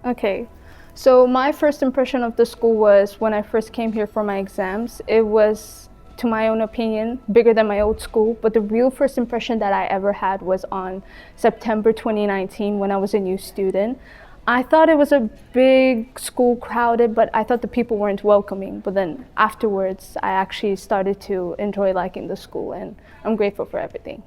Okay, so my first impression of the school was when I first came here for my exams. It was, to my own opinion, bigger than my old school, but the real first impression that I ever had was on September 2019 when I was a new student. I thought it was a big school, crowded, but I thought the people weren't welcoming. But then afterwards, I actually started to enjoy liking the school, and I'm grateful for everything.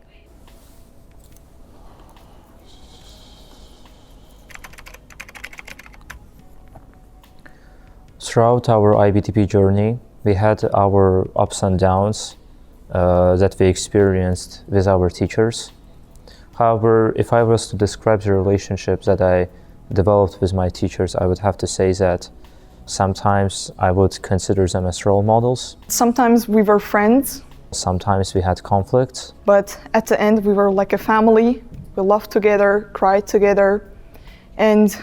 Throughout our IBTP journey, we had our ups and downs that we experienced with our teachers. However, if I was to describe the relationships that I developed with my teachers, I would have to say that sometimes I would consider them as role models. Sometimes we were friends. Sometimes we had conflicts. But at the end, we were like a family. We laughed together, cried together, and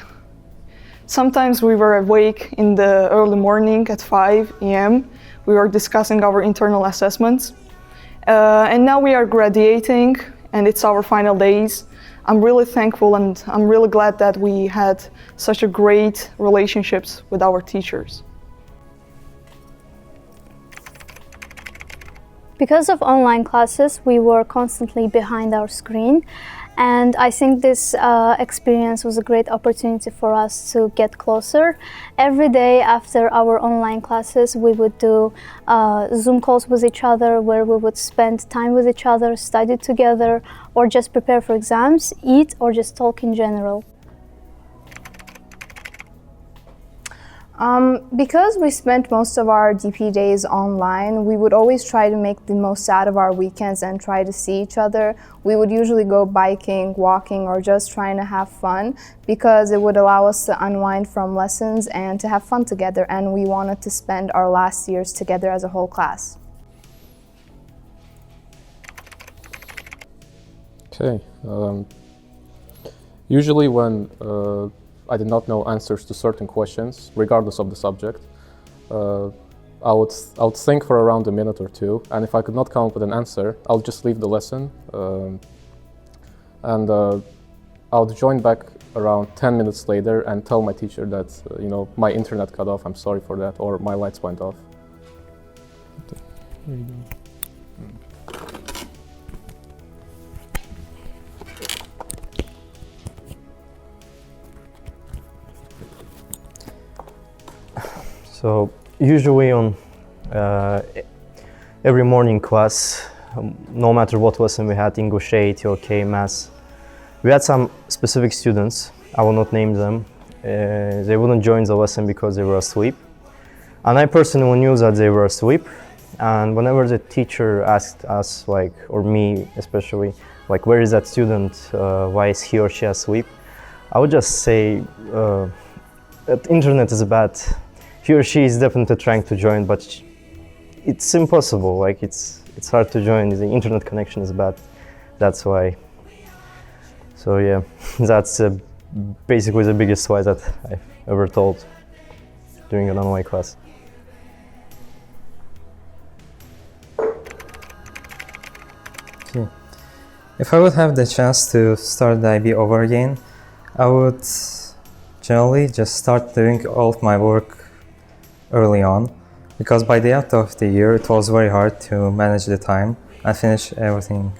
sometimes we were awake in the early morning at 5 a.m. We were discussing our internal assessments. And now we are graduating, and it's our final days. I'm really thankful and I'm really glad that we had such a great relationships with our teachers. Because of online classes, we were constantly behind our screen, and I think this experience was a great opportunity for us to get closer. Every day after our online classes, we would do Zoom calls with each other where we would spend time with each other, study together, or just prepare for exams, eat, or just talk in general. Because we spent most of our DP days online, we would always try to make the most out of our weekends and try to see each other. We would usually go biking, walking, or just trying to have fun because it would allow us to unwind from lessons and to have fun together, and we wanted to spend our last years together as a whole class. Okay. Usually when I did not know answers to certain questions, regardless of the subject, I would think for around a minute or two, and if I could not come up with an answer, I'll just leave the lesson, and I would join back around 10 minutes later and tell my teacher that my internet cut off, I'm sorry for that, or my lights went off. There you go. So usually on every morning class, no matter what lesson we had, English 8, OK, Maths, we had some specific students, I will not name them, they wouldn't join the lesson because they were asleep. And I personally knew that they were asleep, and whenever the teacher asked us, or me especially, where is that student, why is he or she asleep, I would just say that internet is bad. He or she is definitely trying to join, but it's impossible. It's hard to join. The internet connection is bad. That's why. So yeah, that's basically the biggest lie that I've ever told during an online class. Okay. If I would have the chance to start the IB over again, I would generally just start doing all of my work early on, because by the end of the year it was very hard to manage the time and finish everything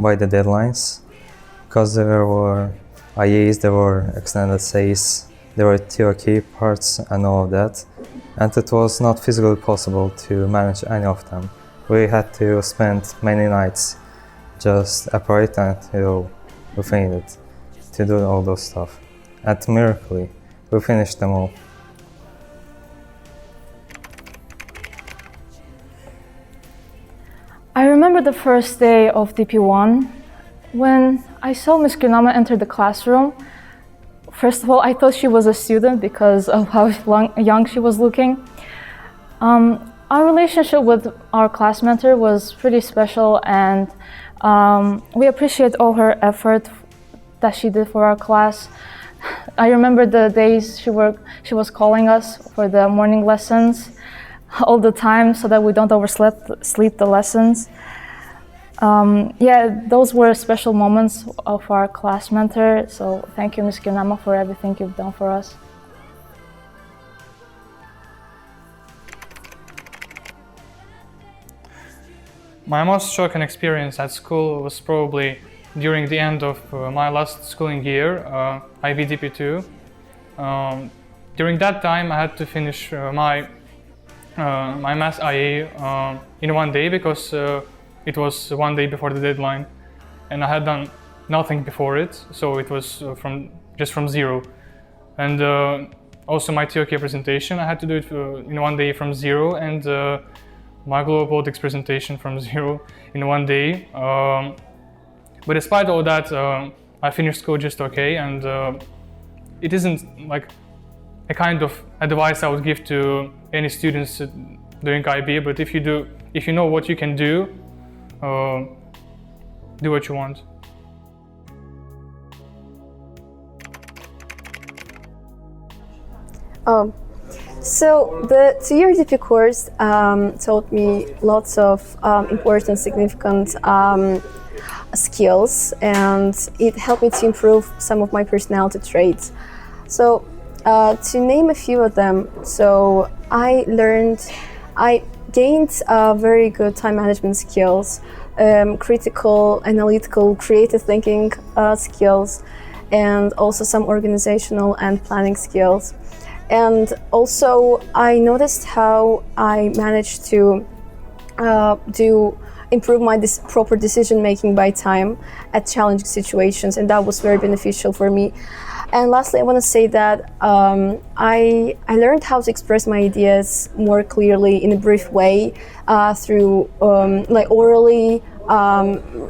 by the deadlines, because there were IAs, there were extended essays, there were TOK parts and all of that, and it was not physically possible to manage any of them. We had to spend many nights just upright until we finished to do all those stuff, and miraculously we finished them all. I remember the first day of DP1 when I saw Ms. Grinama enter the classroom. First of all, I thought she was a student because of how young she was looking. Our relationship with our class mentor was pretty special, and we appreciate all her effort that she did for our class. I remember the days she was calling us for the morning lessons all the time so that we don't sleep the lessons. Yeah, those were special moments of our class mentor. So thank you, Ms. Kirnama, for everything you've done for us. My most shocking experience at school was probably during the end of my last schooling year, IB DP2. During that time, I had to finish my math IE in one day because it was one day before the deadline, and I had done nothing before it, so it was just from zero. And also my TOK presentation, I had to do it in one day from zero, and my global politics presentation from zero in one day. But despite all that, I finished school just okay, and it isn't like a kind of advice I would give to any students doing IB, but if you know what you can do what you want. So the 2-year DP course taught me lots of important, significant skills, and it helped me to improve some of my personality traits. So to name a few of them, so I gained very good time management skills, critical, analytical, creative thinking skills, and also some organizational and planning skills. And also I noticed how I managed to improve my proper decision making by time at challenging situations, and that was very beneficial for me. And lastly, I want to say that I learned how to express my ideas more clearly in a brief way through like orally,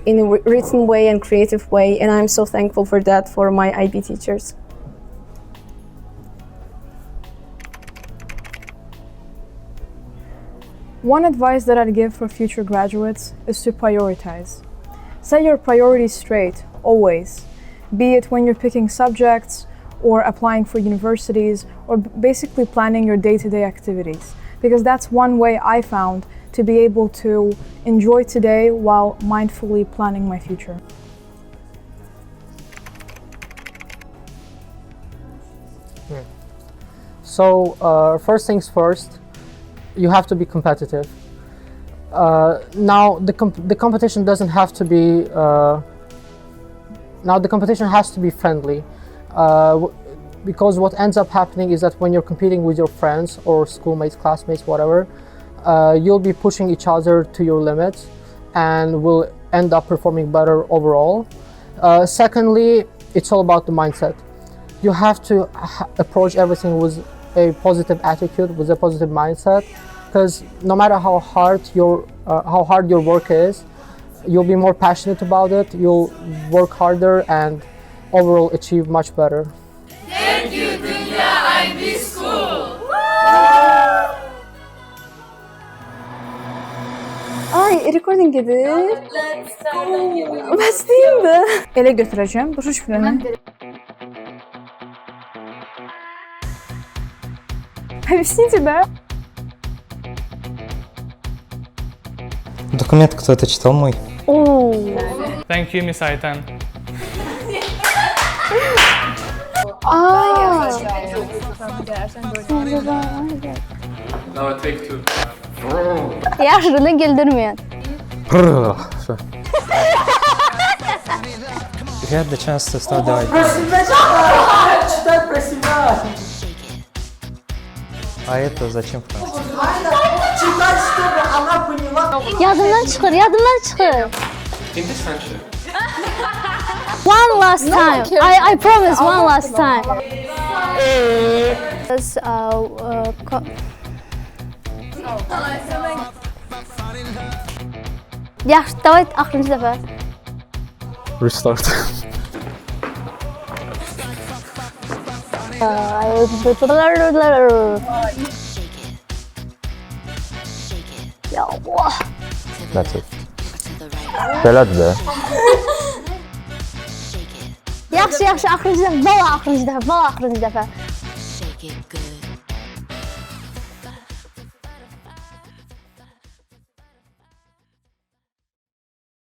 in a written way and creative way, and I'm so thankful for that for my IB teachers. One advice that I'd give for future graduates is to prioritize. Set your priorities straight, always. Be it when you're picking subjects or applying for universities or basically planning your day-to-day activities, because that's one way I found to be able to enjoy today while mindfully planning my future. So first things first, you have to be competitive. Now the competition doesn't have to be. Now the competition has to be friendly, because what ends up happening is that when you're competing with your friends or schoolmates, classmates, whatever, you'll be pushing each other to your limits, and will end up performing better overall. Secondly, it's all about the mindset. You have to approach everything with a positive attitude, with a positive mindset, because no matter how hard your work is, you'll be more passionate about it, you'll work harder, and overall achieve much better. Thank you, Dünya IB School! Ay, recording gedir. Başlayayım da. Ele götüreceğim. Duruş planı. Объясните, да? Документ кто-то читал мой? Thank you, Miss Ayten. Now I take two. Yaxşıdır, güldürmeyin. If you had the chance to start the IB. А это зачем в конце? Yadımdan çıxır, yadımdan çıxır. In this friendship. One last time. I promise one last time. Yaxşı, davay axırıncı dəfə. Restart. Ya Allah. That's it. Belədir də. Yaxşı, axırıncı dəfə. Valla axırıncı dəfə.